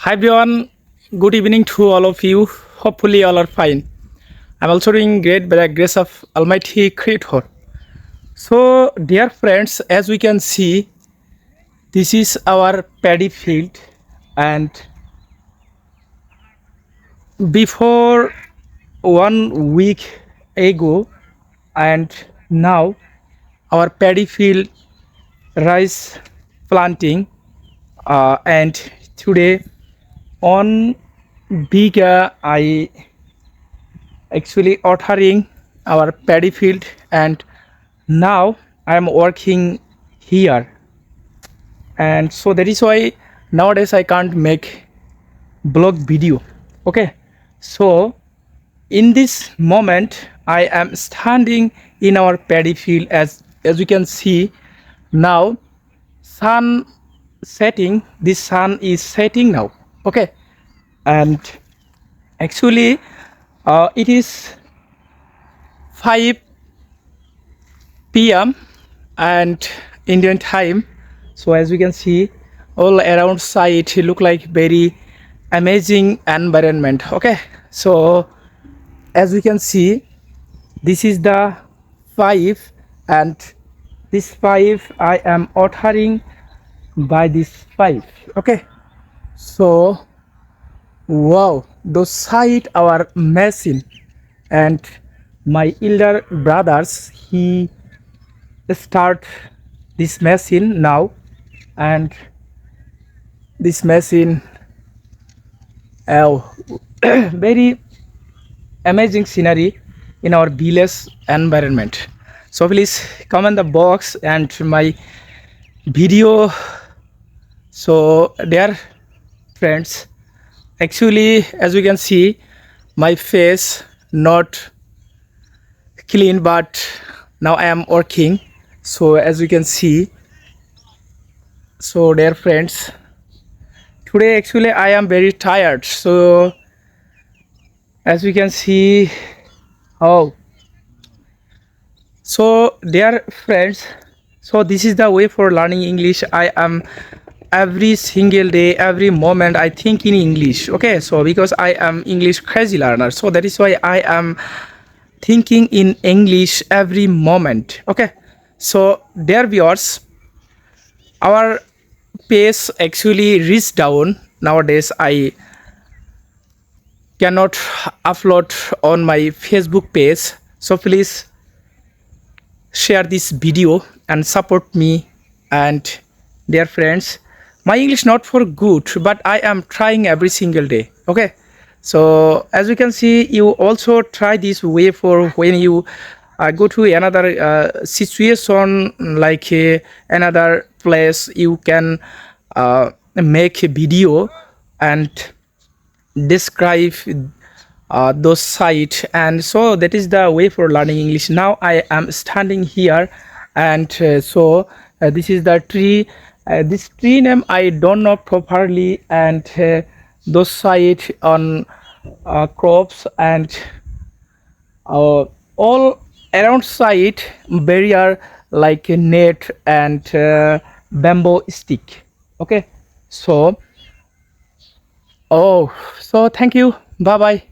Hi everyone, good evening to all of you. Hopefully, all are fine. I'm also doing great by the grace of Almighty Creator. So, dear friends, as we can see, this is our paddy field, and before 1 week ago, and now our paddy field rice planting, and today on Biga I actually watering our paddy field, and now I am working here, and so that is why nowadays I can't make blog video. Okay, so in this moment I am standing in our paddy field. As you can see now, sun setting, this sun is setting now. Okay, and actually it is 5 p.m. and Indian time. So as we can see, all around site look like very amazing environment. Okay, so as we can see, this is the 5, and this 5 I am watering by this 5. Okay, so wow, those site our machine, and my elder brothers he start this machine now, and this machine oh, very amazing scenery in our village environment. So please comment the box and my video. So dear friends, actually as we can see, my face not clean, but now I am working. So as you can see, so dear friends, today actually I am very tired. So as we can see, oh, so dear friends, so this is the way for learning English. I am every single day, every moment I think in English. Okay, so because I am English crazy learner, so that is why I am thinking in English every moment. Okay, so dear viewers, our pace actually reached down. Nowadays I cannot upload on my Facebook page, so please share this video and support me. And dear friends, my English not for good, but I am trying every single day. Okay, so as you can see, you also try this way for when you go to another situation, like another place, you can make a video and describe those sites. And so that is the way for learning English. Now I am standing here, and this is the tree. This tree name I don't know properly, and those site on crops, and all around site barrier like a net and bamboo stick. Okay, so oh, so thank you, bye bye.